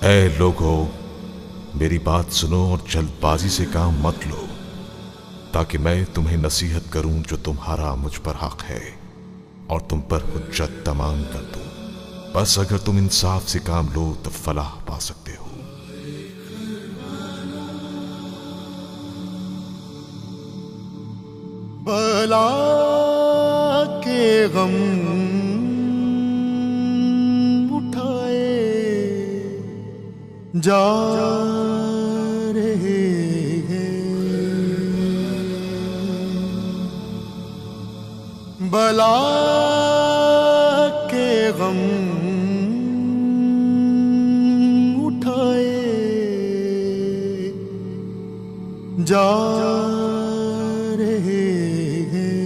اے لوگو، میری بات سنو اور جلد بازی سے کام مت لو، تاکہ میں تمہیں نصیحت کروں جو تمہارا مجھ پر حق ہے اور تم پر حجت تمام کر دوں۔ بس اگر تم انصاف سے کام لو تو فلاح پا سکتے ہو۔ بلا کے غم اٹھائے جا رہے ہیں، بلا کے غم اٹھائے جا رہے ہیں،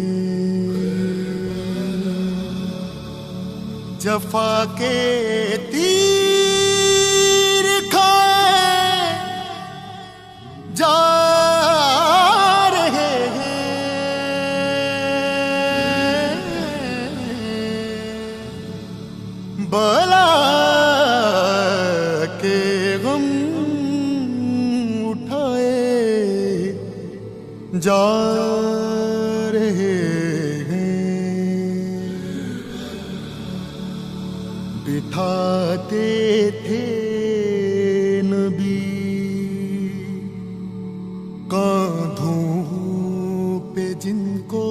جفا کے تیر کھائے جا رہے ہیں، بلا کے غم اٹھائے جا رہے ہیں، بٹھاتے تھے نبی کاندھوں پہ جن کو،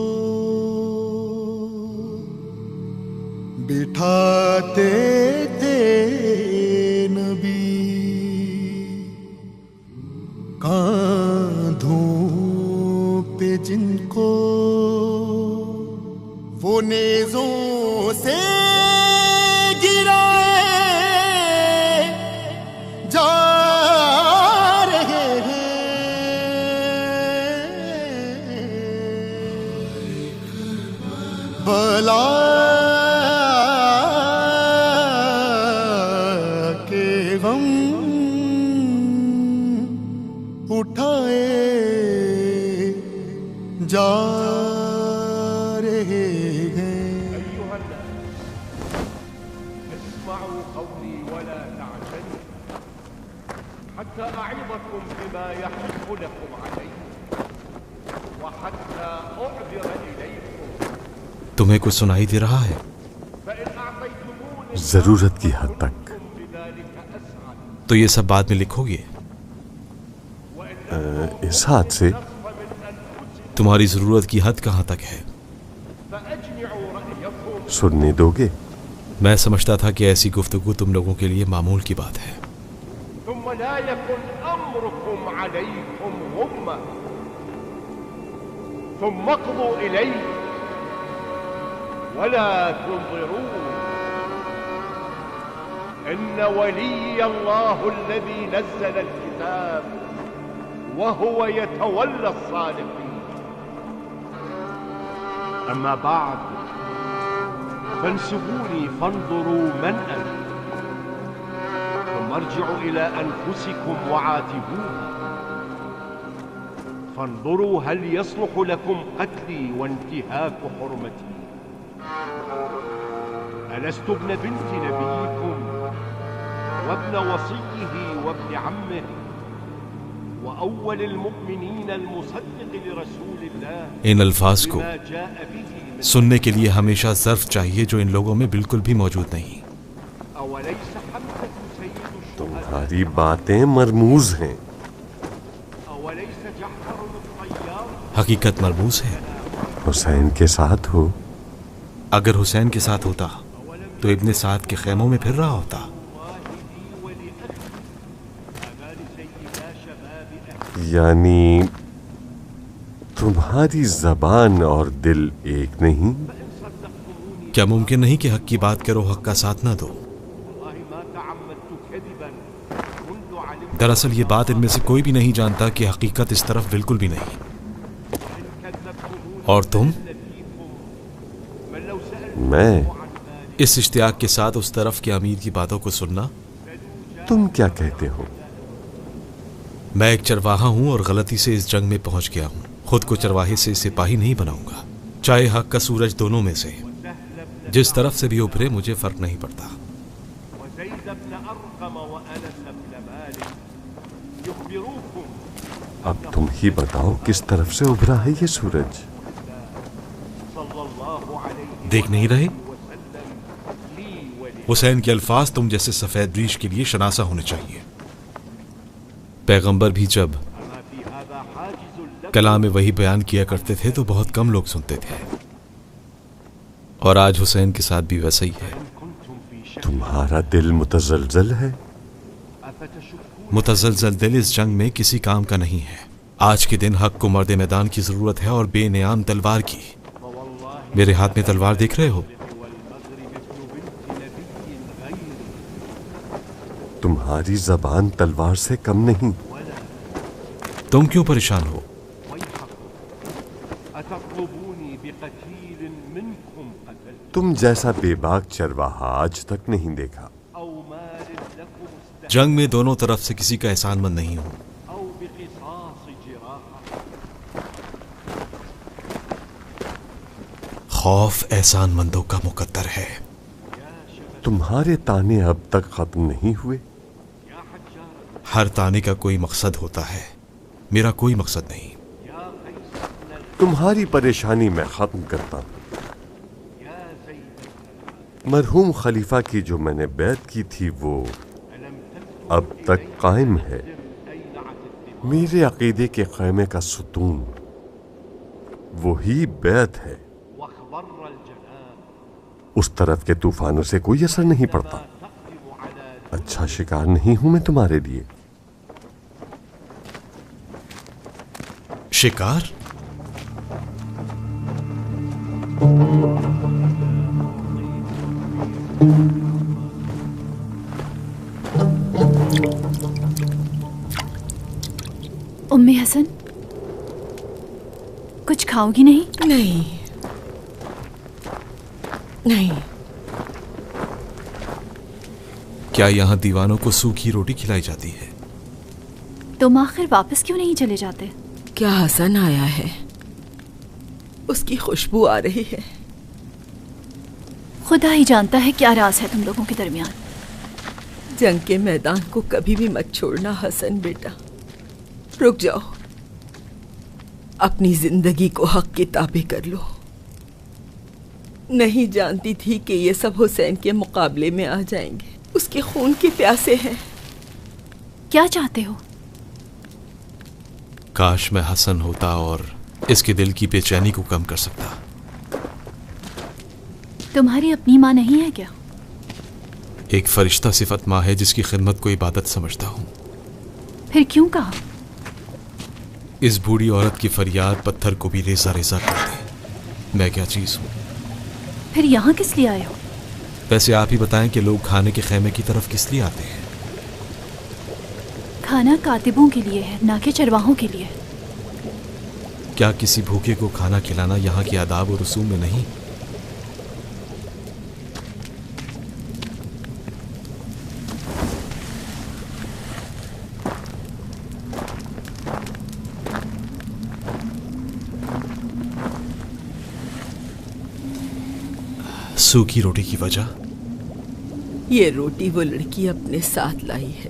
بٹھاتے تھے نبی کاندھوں پہ جن کو، وہ نیزوں سے گرائے جا رہے ہیں، بلا کے غم اٹھائے جا رہے ہیں۔ أيها الناس اسمعوا قولي ولا تعجلوا حتى أعظكم بما يحق لكم عليه وحتى أعذر إليكم تمہیں کچھ سنائی دے رہا ہے؟ فإن أعطيتموني ضرورت کی حد تک۔ بذلك أسعد تو یہ سب بعد میں لکھو گے؟ اس ہاتھ سے تمہاری ضرورت کی حد کہاں تک ہے؟ فأجمعوا رأيكم سننے دو گے؟ میں سمجھتا تھا کہ ایسی گفتگو تم لوگوں کے لیے معمول کی بات ہے۔ ثم لا يكن أمركم عليكم غمة ثم اقضوا إلي ولا تنظرون إن ولي الله الذي نزل الكتاب وهو يتولى الصالحين أما بعد فانسبوني فانظروا من أنا ثم ارجعوا إلى أنفسكم وعاتبوها فانظروا هل يصلح لكم قتلي وانتهاك حرمتي ألست ابن بنت نبيكم وابن وصيه وابن عمه وأول المؤمنين المصدق لرسول الله ان الفاظ کو بما جاء به من سننے کے لیے ہمیشہ ظرف چاہیے جو ان لوگوں میں بالکل بھی موجود نہیں۔ أوليس حمزة سيد الشهداء تمہاری باتیں مرموز ہیں۔ أوليس جعفر الطيار حقیقت مرموز ہے۔ حسین کے ساتھ ہو، اگر حسین کے ساتھ ہوتا تو ابن سعد کے خیموں میں پھر رہا ہوتا۔ والدي ولأخي هذا لسيدا شباب أهل یعنی تمہاری زبان اور دل ایک نہیں؟ کیا ممکن نہیں کہ حق کی بات کرو، حق کا ساتھ نہ دو؟ والله ما تعمدت كذبا منذ علمت دراصل یہ بات ان میں سے کوئی بھی نہیں جانتا کہ حقیقت اس طرف بالکل بھی نہیں۔ إن كذبتموني اور تم فيكم من لو سألت میں؟ اس اشتیاق کے ساتھ اس طرف کے امیر کی باتوں کو سننا؟ تم کیا کہتے ہو؟ میں ایک چرواہا ہوں اور غلطی سے اس جنگ میں پہنچ گیا ہوں، خود کو چرواہے سے سپاہی نہیں بناؤں گا، چاہے حق کا سورج دونوں میں سے جس طرف سے بھی ابھرے مجھے فرق نہیں پڑتا۔ وزيد زيد بن أرقم وأنس بن مالك يخبروكم اب تم ہی بتاؤ کس طرف سے ابھرا ہے یہ سورج؟ صلى الله عليه دیکھ نہیں رہے؟ وسلم لي ولي حسین کے الفاظ تم جیسے سفید ریش کے لیے شناسا ہونے چاہیے. پیغمبر بھی جب ما في هذا حاجز لكم کلام وہی بیان کیا کرتے تھے تو بہت کم لوگ سنتے تھے، اور آج حسین کے ساتھ بھی ویسا ہی ہے. كنتم في شك تمہارا دل متزلزل ہے؟ أفتشكون متزلزل دل اس جنگ میں کسی کام کا نہیں ہے. آج کے دن حق کو مرد میدان کی ضرورت ہے اور بے نیام تلوار کی. فوالله میرے ہاتھ میں تلوار دیکھ رہے ہو؟ والمغرب ابن بنت نبي غير تمہاری زبان تلوار سے کم نہیں. تم کیوں پریشان ہو؟ ويحكم أتطلبوني بقتيل منكم قتلت تم جیسا بے باک چرواہا آج تک نہیں دیکھا. أو مال لكم استحق جنگ میں دونوں طرف سے کسی کا احسان مند نہیں ہوں. أو بقصاص جراحة خوف احسان مندوں کا مقدر ہے. تمہارے تانے اب تک ختم نہیں ہوئے؟ يا حجار ہر تانے کا کوئی مقصد ہوتا ہے، میرا کوئی مقصد نہیں. يا قيس بن تمہاری پریشانی میں ختم کرتا ہوں. يا زيد مرحوم خلیفہ کی جو میں نے بیعت کی تھی وہ ألم تكتب اب تک قائم ہے. أين عتدت میرے عقیدے کے خیمے کا ستون وہی بیعت ہے. واخضر الجنان اس طرف کے طوفانوں سے کوئی اثر نہیں پڑتا. تقدم على اچھا شکار نہیں ہوں میں تمہارے لیے. شکار؟ امی حسن کچھ کھاؤ گی نہیں؟ نہیں نہیں، کیا یہاں دیوانوں کو سوکھی روٹی کھلائی جاتی ہے؟ تم آخر واپس کیوں نہیں چلے جاتے؟ کیا حسن آیا ہے، اس کی خوشبو آ رہی ہے. خدا ہی جانتا ہے کیا راز ہے تم لوگوں کے درمیان. جنگ کے میدان کو کبھی بھی مت چھوڑنا حسن بیٹا. رک جاؤ، اپنی زندگی کو حق کی تابع کر لو. نہیں جانتی تھی کہ یہ سب حسین کے مقابلے میں آ جائیں گے. اس کے خون کے پیاسے ہیں. کیا چاہتے ہو؟ کاش میں حسن ہوتا اور اس کے دل کی بے چینی کو کم کر سکتا. تمہاری اپنی ماں نہیں ہے کیا؟ ایک فرشتہ صفت ماں ہے جس کی خدمت کو عبادت سمجھتا ہوں. پھر کیوں کہا؟ اس بوڑھی عورت کی فریاد پتھر کو بھی ریزہ ریزہ کر دے. میں کیا چیز ہوں؟ پھر یہاں کس لیے آئے ہو؟ ویسے آپ ہی بتائیں کہ لوگ کھانے کے خیمے کی طرف کس لیے آتے ہیں؟ کھانا کاتبوں کے لیے ہے نہ کہ چرواہوں کے لیے. کیا کسی بھوکے کو کھانا کھلانا یہاں کے آداب و رسوم میں نہیں؟ سوکھی روٹی کی وجہ؟ یہ روٹی وہ لڑکی اپنے ساتھ لائی ہے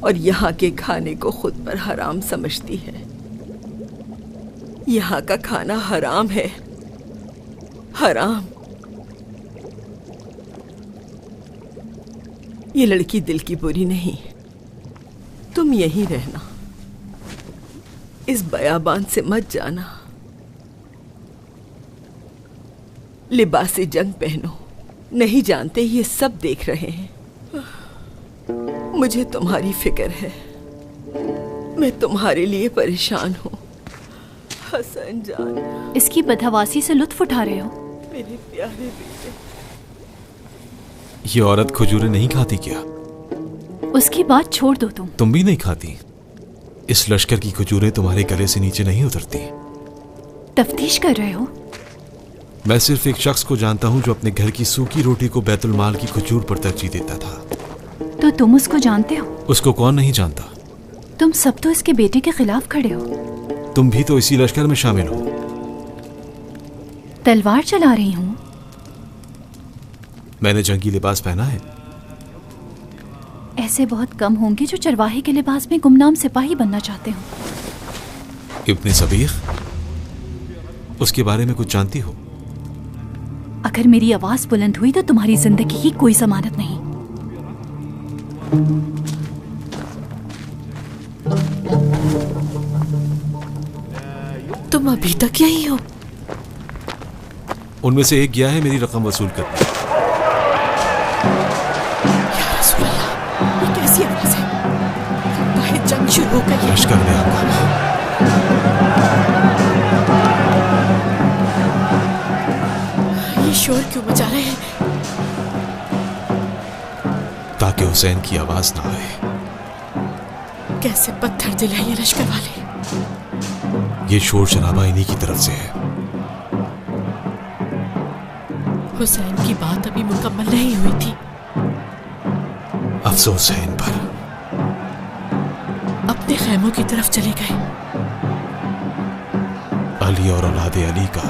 اور یہاں کے کھانے کو خود پر حرام سمجھتی ہے. یہاں کا کھانا حرام ہے، حرام. یہ لڑکی دل کی بری نہیں. تم یہیں رہنا، اس بیابان سے مت جانا. لباس جنگ پہنو. نہیں جانتے یہ سب دیکھ رہے ہیں. مجھے تمہاری فکر ہے، میں تمہارے لیے پریشان ہوں. حسن جان، اس کی بدحواسی سے لطف اٹھا رہے ہو؟ میرے پیارے بیٹے. یہ عورت کھجوریں نہیں کھاتی کیا؟ اس کی بات چھوڑ دو. تم بھی نہیں کھاتی؟ اس لشکر کی کھجوریں تمہارے گلے سے نیچے نہیں اترتی. تفتیش کر رہے ہو؟ میں صرف ایک شخص کو جانتا ہوں جو اپنے گھر کی سوکھی روٹی کو بیت المال کی کھجور پر ترجیح دیتا تھا. تو تم اس کو جانتے ہو؟ اس کو کون نہیں جانتا؟ تم سب تو اس کے بیٹے کے خلاف کھڑے ہو. تم بھی تو اسی لشکر میں شامل ہو. تلوار چلا رہی ہوں. میں نے جنگی لباس پہنا ہے. ऐसे बहुत कम होंगे जो चरवाहे के लिबास में गुमनाम सिपाही बनना चाहते हो। इब्ने सबीह, उसके बारे में कुछ जानती हो? अगर मेरी आवाज बुलंद हुई तो तुम्हारी जिंदगी की कोई जमानत नहीं। तुम अभी तक यही हो? उनमें से एक गया है मेरी रकम वसूल करने। या रसूल अल्लाह, ये कैसी आवाज है? लगता है जंग शुरू हो गई है। लश्कर में हंगामा। ये शोर क्यों मचा रहे हैं? ताकि हुसैन की आवाज ना आए। कैसे पत्थर दिल है ये लश्कर वाले। ये शोर शराबा इन्हीं की तरफ से है। हुसैन की बात अभी मुकम्मल नहीं हुई थी। अफसोस है इन पर। अपने खैमों की तरफ चले गए। अली और औलादे अली का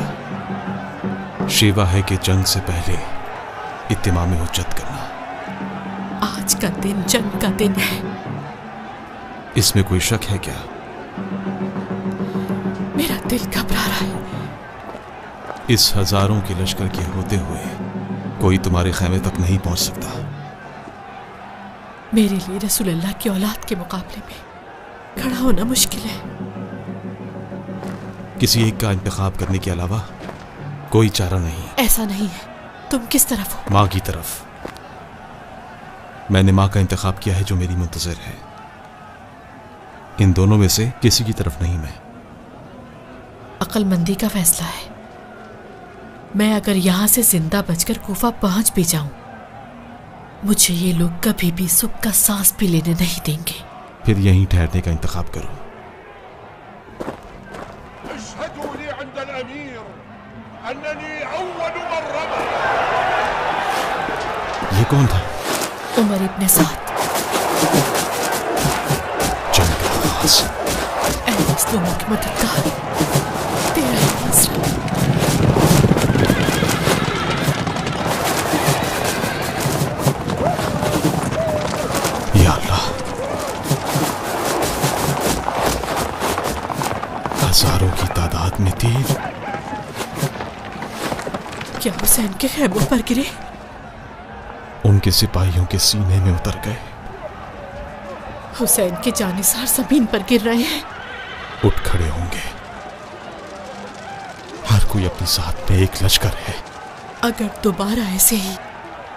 शेवा है कि जंग से पहले इत्तिमाम हुज्जत करना। आज का दिन जंग का दिन है। इसमें कोई शक है क्या? मेरा दिल घबरा रहा है। इस हजारों के लश्कर के होते हुए कोई तुम्हारे खैमे तक नहीं पहुंच सकता। मेरे लिए रसूल अल्लाह की औलाद के मुकाबले में खड़ा होना मुश्किल है। किसी एक का इंतखाब करने के अलावा कोई चारा नहीं। ऐसा नहीं है। तुम किस तरफ हो? माँ की तरफ। मैंने माँ का इंतखाब किया है जो मेरी मुंतज़िर है। इन दोनों में से किसी की तरफ नहीं मैं। अक्लमंदी का फैसला है। मैं अगर यहां से जिंदा बचकर कूफा पहुंच भी जाऊं, मुझे ये लोग कभी भी सुख का सांस भी लेने नहीं देंगे। फिर यहीं ठहरने का इंतखाब करो। ये कौन था? उमर इब्ने साद। जंग का आगाज। ऐ मज़लूमों की मददगार, तेरा ही आसरा। या अल्लाह, हजारों की तादाद में तीर। क्या हुसैन के खैमों पर गिरे? उनके सिपाहियों के सीने में उतर गए। हुसैन के जानिसार जमीन पर गिर रहे हैं। उठ खड़े होंगे। हर कोई अपने साथ में एक लश्कर है। अगर दोबारा ऐसे ही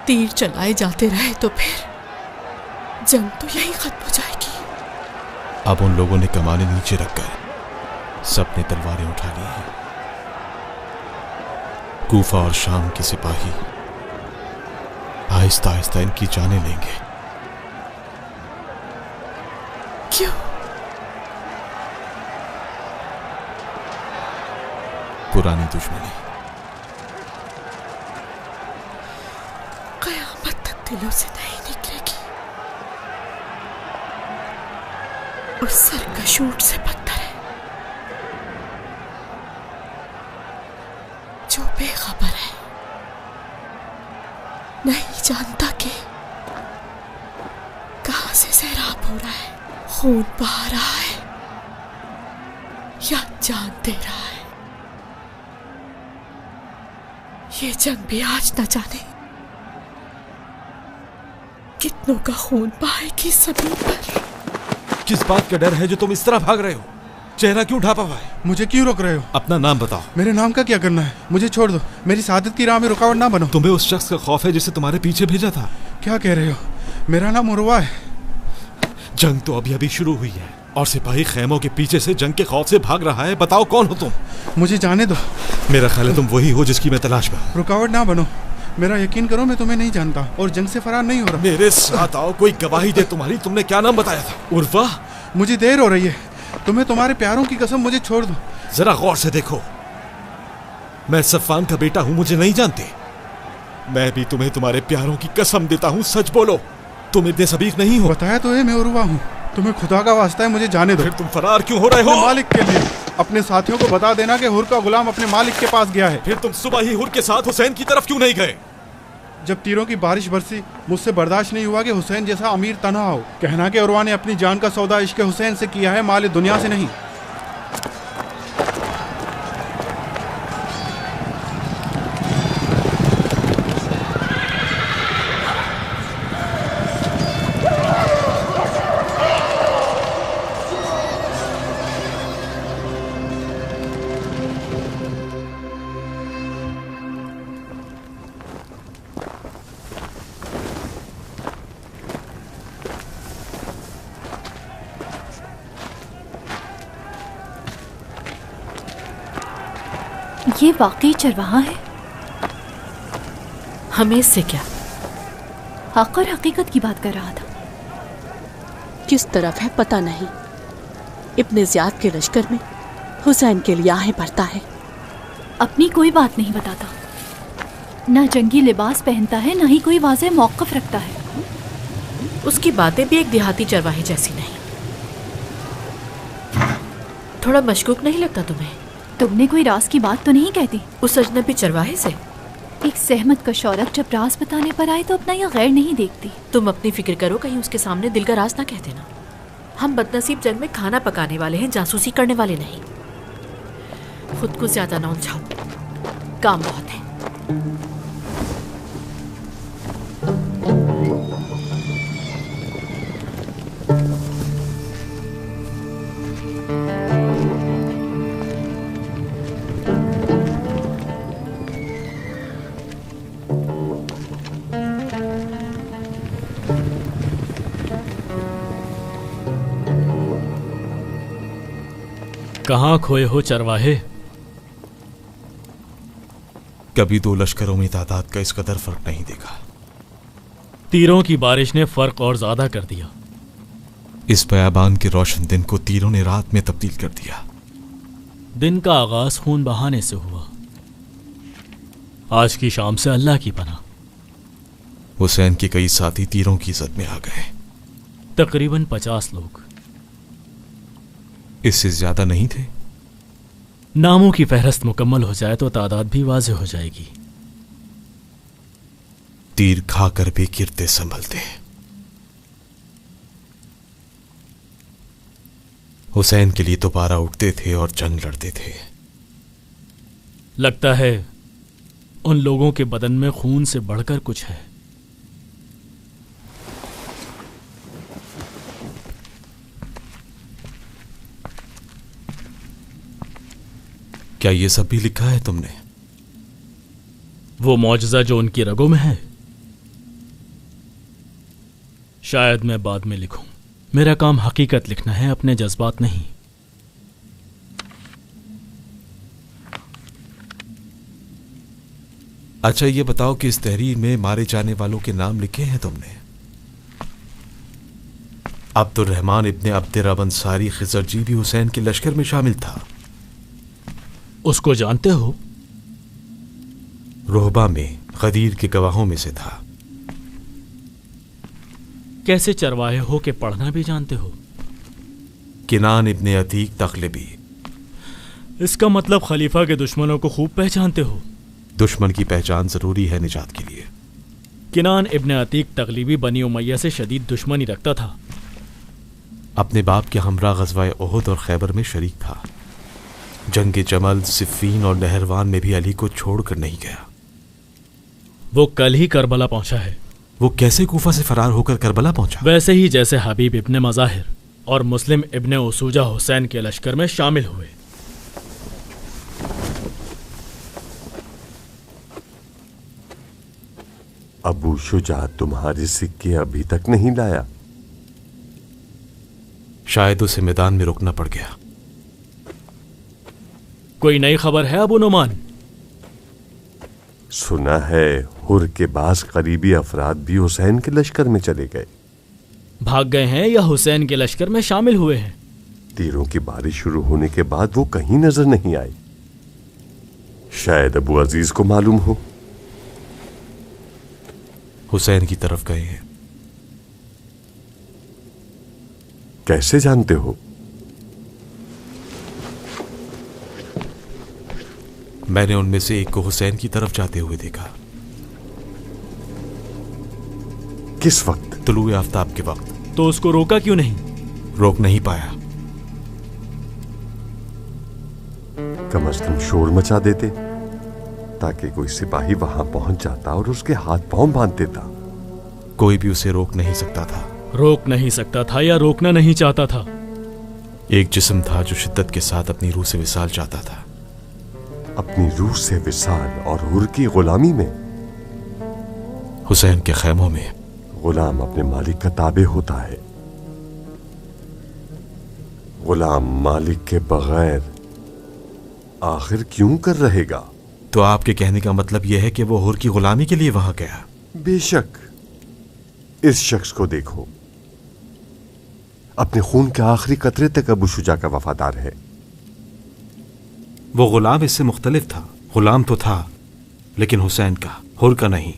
तीर चलाए जाते रहे तो फिर जंग तो यही खत्म हो जाएगी। अब उन लोगों ने कमाने नीचे रखकर सबने तलवारें उठा ली हैं। कूफा और शाम के सिपाही आहिस्ता आहिस्ता इनकी जानें लेंगे। क्यों? पुरानी दुश्मनी। कयामत तक दिलों से नहीं निकलेगी। और सर का शूट से पत्थर है जो बेखबर है, नहीं जानता कि कहां से सैराब हो रहा है, खून बहा रहा है या जान दे रहा है। ये जंग भी आज न जाने कितनों का खून बहाएगी जमीन पर। किस बात का डर है जो तुम इस तरह भाग रहे हो? चेहरा क्यों ढापा हुआ है? मुझे क्यों रोक रहे हो? अपना नाम बताओ। मेरे नाम का क्या करना है? मुझे छोड़ दो। मेरी शहादत की राह में रुकावट ना बनो। तुम्हें उस शख्स का खौफ है जिसे तुम्हारे पीछे भेजा था? क्या कह रहे हो? मेरा नाम उर्वा है। जंग तो अभी अभी शुरू हुई है और सिपाही खैमों के पीछे से जंग के खौफ से भाग रहा है। बताओ कौन हो तुम? मुझे जाने दो। मेरा ख्याल है तुम वही हो जिसकी मैं तलाश में हूं। रुकावट ना बनो। मेरा यकीन करो, मैं तुम्हें नहीं जानता और जंग से फरार नहीं हो रहा। मेरे साथ आओ, कोई गवाही दे तुम्हारी। तुमने क्या नाम बताया था? उर्वा? मुझे देर हो रही है। तुम्हें तुम्हारे प्यारों की कसम, मुझे छोड़ दो। जरा गौर से देखो, मैं सफ़ान का बेटा हूं, मुझे नहीं जानते? मैं भी तुम्हें तुम्हारे प्यारों की कसम देता हूं, सच बोलो, तुम इतने सबीक नहीं हो। बताया तो है मैं उर्वा हूँ। तुम्हें खुदा का वास्ता है, मुझे जाने दो। फिर तुम फरार क्यों हो रहे हो? अपने मालिक के लिए। अपने साथियों को बता देना कि हुर का गुलाम अपने मालिक के पास गया है। फिर तुम सुबह ही हुर के साथ हुसैन की तरफ क्यों नहीं गए? जब तीरों की बारिश बरसी, मुझसे बर्दाश्त नहीं हुआ कि हुसैन जैसा अमीर तन्हा हो। कहना कि उर्वा ने अपनी जान का सौदा इश्क हुसैन से किया है, माल दुनिया से नहीं। ये वाकई चरवाहा है? हमें इससे क्या? हक और हकीकत की बात कर रहा था। किस तरफ है पता नहीं। इब्ने ज़ियाद के लश्कर में हुसैन के लिए आहें भरता है। अपनी कोई बात नहीं बताता, ना जंगी लिबास पहनता है, ना ही कोई वाज़ेह मौक़िफ़ रखता है। उसकी बातें भी एक देहाती चरवाहे जैसी नहीं। थोड़ा मशकूक नहीं लगता तुम्हें? तुमने कोई राज की बात तो नहीं कहती उस अजनबी चरवाहे से? एक सहमत का शौरक जब राज बताने पर आए तो अपना यह गैर नहीं देखती। तुम अपनी फिक्र करो, कहीं उसके सामने दिल का राज ना कह देना। हम बदनसीब जंग में खाना पकाने वाले हैं, जासूसी करने वाले नहीं। खुद को ज्यादा ना उलझाओ, काम बहुत है। कहाँ खोए हो चरवाहे? कभी दो लश्करों में तादाद का इस कदर फर्क नहीं देखा। तीरों की बारिश ने फर्क और ज्यादा कर दिया। इस बयाबान के रोशन दिन को तीरों ने रात में तब्दील कर दिया। दिन का आगाज खून बहाने से हुआ, आज की शाम से अल्लाह की पनाह। हुसैन के कई साथी तीरों की इज्जत में आ गए। तकरीबन 50 लोग। इससे ज्यादा नहीं थे? नामों की फहरस्त मुकम्मल हो जाए तो तादाद भी वाज़ेह हो जाएगी। तीर खाकर भी गिरते संभलते। हुसैन के लिए दोबारा उठते थे और जंग लड़ते थे। लगता है उन लोगों के बदन में खून से बढ़कर कुछ है। क्या ये सब भी लिखा है तुमने? वो मौजज़ा जो उनकी रगों में है, शायद मैं बाद में लिखूं। मेरा काम हकीकत लिखना है, अपने जज्बात नहीं। अच्छा ये बताओ कि इस तहरीर में मारे जाने वालों के नाम लिखे हैं तुमने? अब्दुर्रहमान इब्ने अब्दुर्रब अंसारी खिजरजी भी हुसैन के लश्कर में शामिल था। उसको जानते हो? रोहबा में गदीर के गवाहों में से था। कैसे चरवाहे हो के पढ़ना भी जानते हो? किनान इब्ने अतीक तगलिबी। इसका मतलब खलीफा के दुश्मनों को खूब पहचानते हो। दुश्मन की पहचान जरूरी है निजात के लिए। किनान इब्ने अतीक तगलिबी बनी उमैया से शदीद दुश्मनी रखता था। अपने बाप के हमरा गज़वाए ओहद और खैबर में शरीक था। जंग जमल, सिफ़ीन और नहरवान में भी अली को छोड़कर नहीं गया। वो कल ही करबला पहुंचा है। वो कैसे कूफा से फरार होकर करबला पहुंचा? वैसे ही जैसे हबीब इब्ने मज़ाहिर और मुस्लिम इब्ने उसूजा हुसैन के लश्कर में शामिल हुए। अबू शुजा तुम्हारे सिक्के अभी तक नहीं लाया? शायद उसे मैदान में रुकना पड़ गया। कोई नई खबर है अबू नुमान? सुना है हुर के बास करीबी अफराद भी हुसैन के लश्कर में चले गए। भाग गए हैं या हुसैन के लश्कर में शामिल हुए हैं? तीरों की बारिश शुरू होने के बाद वो कहीं नजर नहीं आए। शायद अबू अजीज को मालूम हो। हुसैन की तरफ गए हैं। कैसे जानते हो? मैंने उनमें से एक को हुसैन की तरफ जाते हुए देखा। किस वक्त? तुलुए आफ्ताब के वक्त। तो उसको रोका क्यों नहीं? रोक नहीं पाया। कम से कम शोर मचा देते ताकि कोई सिपाही वहां पहुंच जाता और उसके हाथ पांव बांध देता। कोई भी उसे रोक नहीं सकता था। रोक नहीं सकता था या रोकना नहीं चाहता था? एक जिस्म था जो शिद्दत के साथ अपनी रूह से विसाल चाहता था। अपनी रूह से विसाल और हुर की गुलामी में? हुसैन के खैमों में। गुलाम अपने मालिक का ताबे होता है। गुलाम मालिक के बगैर आखिर क्यों कर रहेगा? तो आपके कहने का मतलब यह है कि वो हुर की गुलामी के लिए वहां गया? बेशक। इस शख्स को देखो, अपने खून के आखिरी कतरे तक अबू शुजा का वफादार है। वो गुलाम इससे मुख्तलिफ था। गुलाम तो था लेकिन हुसैन का, हुर का नहीं।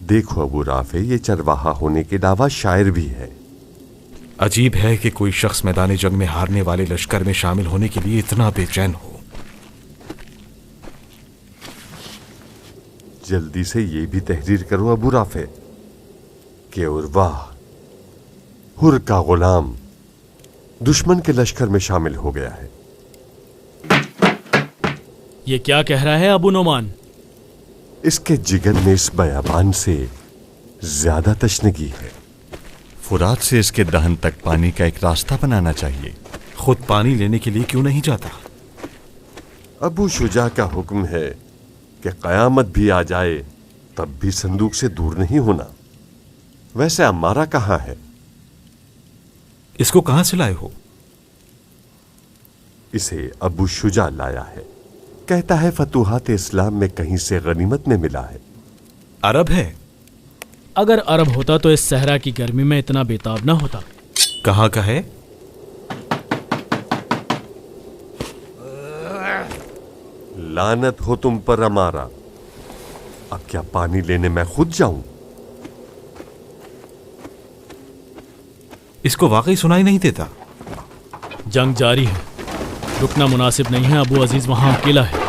देखो अबू राफे, ये चरवाहा होने के अलावा शायर भी है। अजीब है कि कोई शख्स मैदान जंग में हारने वाले लश्कर में शामिल होने के लिए इतना बेचैन हो। जल्दी से ये भी तहरीर करो अबू राफे कि उर्वा, हुर का गुलाम, दुश्मन के लश्कर में शामिल हो गया है। ये क्या कह रहा है अबू नोमान? इसके जिगर में इस बयाबान से ज्यादा तशनगी है। फुरात से इसके दहन तक पानी का एक रास्ता बनाना चाहिए। खुद पानी लेने के लिए क्यों नहीं जाता? अबू शुजा का हुक्म है कि कयामत भी आ जाए तब भी संदूक से दूर नहीं होना। वैसे अम्मारा कहां है? इसको कहां से लाए हो? इसे अबू शुजा लाया है। कहता है फतूहात इस्लाम में कहीं से गनीमत में मिला है। अरब है? अगर अरब होता तो इस सहरा की गर्मी में इतना बेताब ना होता। कहां का है? लानत हो तुम पर अमारा। अब क्या पानी लेने मैं खुद जाऊं? इसको वाकई सुनाई नहीं देता। जंग जारी है, रुकना मुनासिब नहीं है। अबू अजीज वहां अकेला है।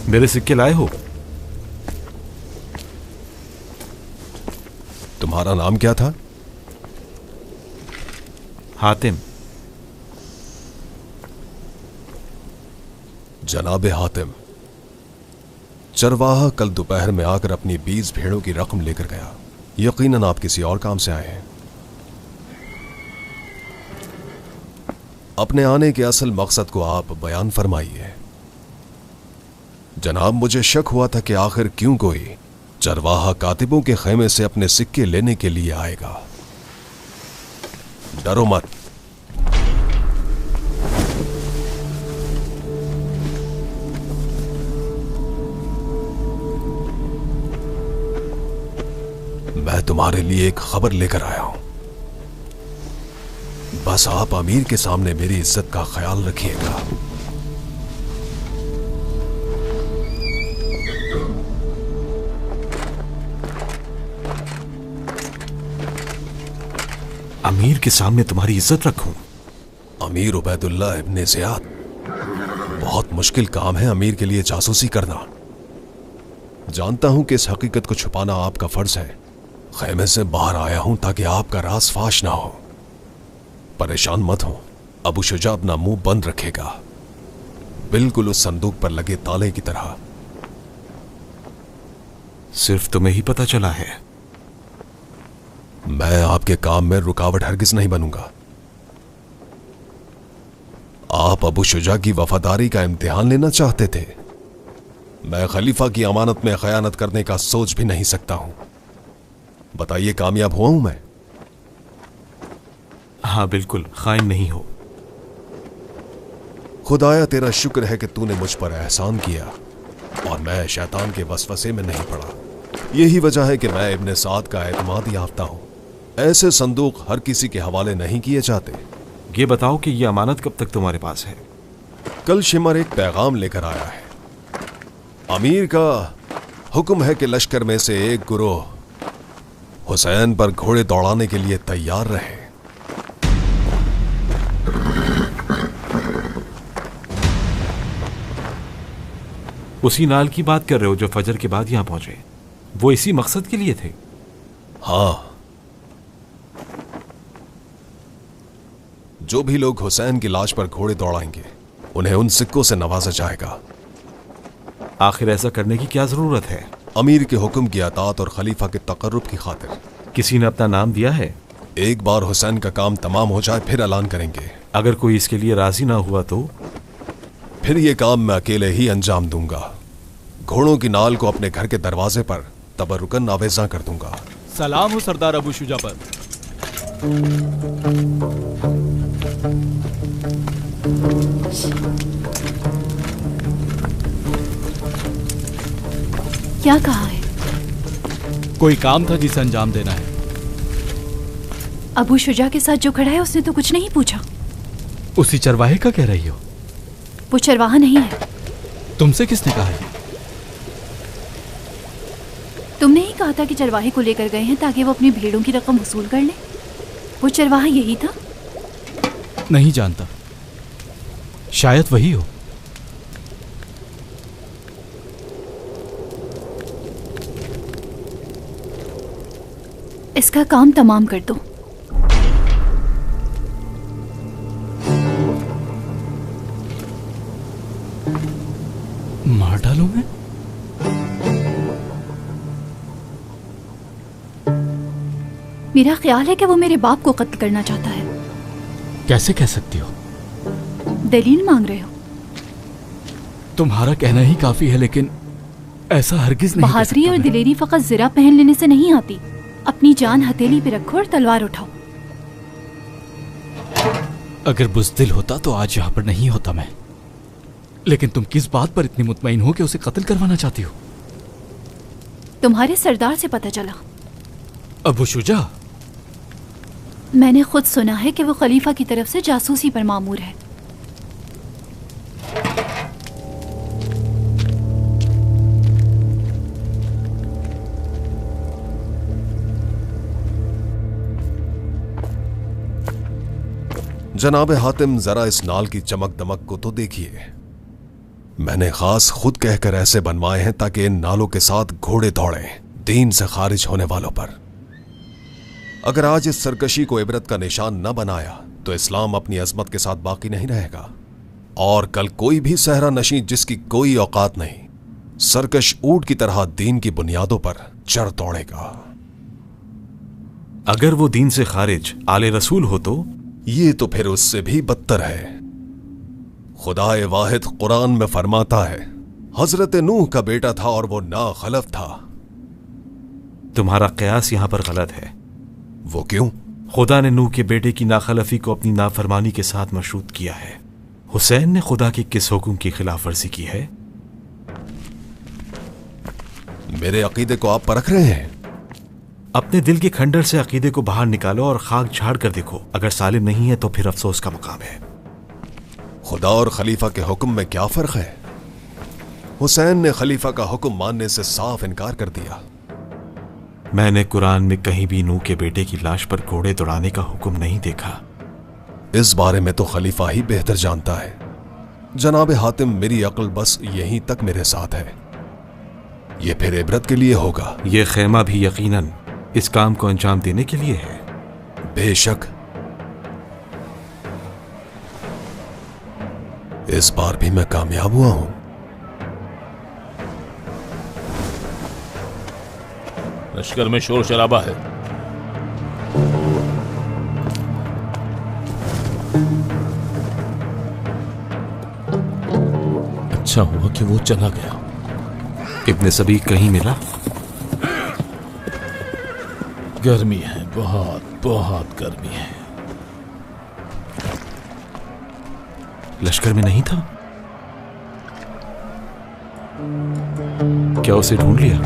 मेरे सिक्के लाए हो? तुम्हारा नाम क्या था? हातिम। जनाबे हातिम, चरवाहा कल दोपहर में आकर अपनी 20 भेड़ों की रकम लेकर गया। यकीनन आप किसी और काम से आए हैं। अपने आने के असल मकसद को आप बयान फरमाइए। जनाब, मुझे शक हुआ था कि आखिर क्यों कोई चरवाहा कातिबों के खेमे से अपने सिक्के लेने के लिए आएगा। डरो मत। मैं तुम्हारे लिए एक खबर लेकर आया हूं। बस आप अमीर के सामने मेरी इज्जत का ख्याल रखिएगा। अमीर के सामने तुम्हारी इज्जत रखूं? अमीर उबैदुल्लाह इब्ने ज़ियाद। बहुत मुश्किल काम है अमीर के लिए जासूसी करना। जानता हूं कि इस हकीकत को छुपाना आपका फर्ज है। खेमे से बाहर आया हूं ताकि आपका राज फाश ना हो। परेशान मत हो, अबू शुजा अपना मुंह बंद रखेगा, बिल्कुल उस संदूक पर लगे ताले की तरह। सिर्फ तुम्हें ही पता चला है? मैं आपके काम में रुकावट हरगिज नहीं बनूंगा। आप अबू शुजा की वफादारी का इम्तिहान लेना चाहते थे। मैं खलीफा की अमानत में खयानत करने का सोच भी नहीं सकता हूं। बताइए, कामयाब हुआ हूं मैं? हाँ बिल्कुल, खाइन नहीं हो। खुदाया तेरा शुक्र है कि तूने मुझ पर एहसान किया और मैं शैतान के वसवसे में नहीं पड़ा। यही वजह है कि मैं इब्ने साद का एतमाद याफ्ता हूं। ऐसे संदूक हर किसी के हवाले नहीं किए जाते। ये बताओ कि ये अमानत कब तक तुम्हारे पास है? कल शिमर एक पैगाम लेकर आया है। अमीर का हुक्म है कि लश्कर में से एक गुरोह हुसैन पर घोड़े दौड़ाने के लिए तैयार रहे। उसी नाल की बात कर रहे हो जो फजर के बाद यहां पहुंचे? वो इसी मकसद के लिए थे? हाँ, जो भी लोग हुसैन की लाश पर घोड़े दौड़ाएंगे उन्हें उन सिक्कों से नवाजा जाएगा। आखिर ऐसा करने की क्या जरूरत है? अमीर के हुक्म की अतात और खलीफा के तकर्रुब की खातिर। किसी ने अपना नाम दिया है? एक बार हुसैन का काम तमाम हो जाए फिर ऐलान करेंगे। अगर कोई इसके लिए राजी ना हुआ तो? फिर ये काम मैं अकेले ही अंजाम दूंगा। घोड़ों की नाल को अपने घर के दरवाजे पर तबरुकन आवेजा कर दूंगा। सलाम हो सरदार अबू शुजा पर। क्या कहा है? कोई काम था जिसे अंजाम देना है। अबू शुजा के साथ जो खड़ा है उसने तो कुछ नहीं पूछा। उसी चरवाहे का कह रही हो? वो चरवाहा नहीं है। तुमसे किसने कहा है? तुमने ही कहा था कि चरवाहे को लेकर गए हैं ताकि वो अपनी भेड़ों की रकम वसूल कर ले। वो चरवाहा यही था? नहीं जानता, शायद वही हो। इसका काम तमाम कर दो। मार डालूं मैं? मेरा ख्याल है कि वो मेरे बाप को कत्ल करना चाहता है। कैसे कह सकती हो? दलील मांग रहे हो? तुम्हारा कहना ही काफी है, लेकिन ऐसा हरगिज नहीं। बहादुरी और दिलेरी फकत ज़रा पहन लेने से नहीं आती। अपनी जान हथेली पे रखो और तलवार उठाओ। अगर बुज़दिल होता तो आज यहाँ पर नहीं होता मैं। लेकिन तुम किस बात पर इतनी मुतमईन हो कि उसे कत्ल करवाना चाहती हो? तुम्हारे सरदार से पता चला। अबू शुजा? मैंने खुद सुना है कि वो खलीफा की तरफ से जासूसी पर मामूर है। जनाब हातिम, जरा इस नाल की चमक दमक को तो देखिए। मैंने खास खुद कहकर ऐसे बनवाए हैं ताकि इन नालों के साथ घोड़े दौड़ें दीन से खारिज होने वालों पर। अगर आज इस सरकशी को इबरत का निशान न बनाया तो इस्लाम अपनी अजमत के साथ बाकी नहीं रहेगा। और कल कोई भी सहरा नशीं जिसकी कोई औकात नहीं, सरकश ऊंट की तरह दीन की बुनियादों पर चढ़ दौड़ेगा। अगर वो दीन से खारिज आले रसूल हो तो? ये तो फिर उससे भी बदतर है। खुदाए वाहिद कुरान में फरमाता है, हजरत नूह का बेटा था और वो नाखलफ था। तुम्हारा कयास यहां पर गलत है। वो क्यों? खुदा ने नूह के बेटे की नाखलफी को अपनी नाफरमानी के साथ मशरूत किया है। हुसैन ने खुदा के किस हुक्म की खिलाफ वर्जी की है? मेरे अकीदे को आप परख रहे हैं? अपने दिल के खंडर से अकीदे को बाहर निकालो और खाक झाड़ कर देखो। अगर सालिम नहीं है तो फिर अफसोस का मकाम है। खुदा और खलीफा के हुक्म में क्या फर्क है? हुसैन ने खलीफा का हुक्म मानने से साफ इनकार कर दिया। मैंने कुरान में कहीं भी नूह के बेटे की लाश पर घोड़े दौड़ाने का हुक्म नहीं देखा। इस बारे में तो खलीफा ही बेहतर जानता है। जनाब हातिम, मेरी अक्ल बस यहीं तक मेरे साथ है। यह फिर इबरत के लिए होगा। यह खेमा भी यकीनन इस काम को अंजाम देने के लिए है। बेशक। इस बार भी मैं कामयाब हुआ हूं। लश्कर में शोर शराबा है। अच्छा हुआ कि वो चला गया। इब्ने सबी कहीं मिला? गर्मी है, बहुत बहुत गर्मी है। लश्कर में नहीं था? क्या उसे ढूंढ लिया?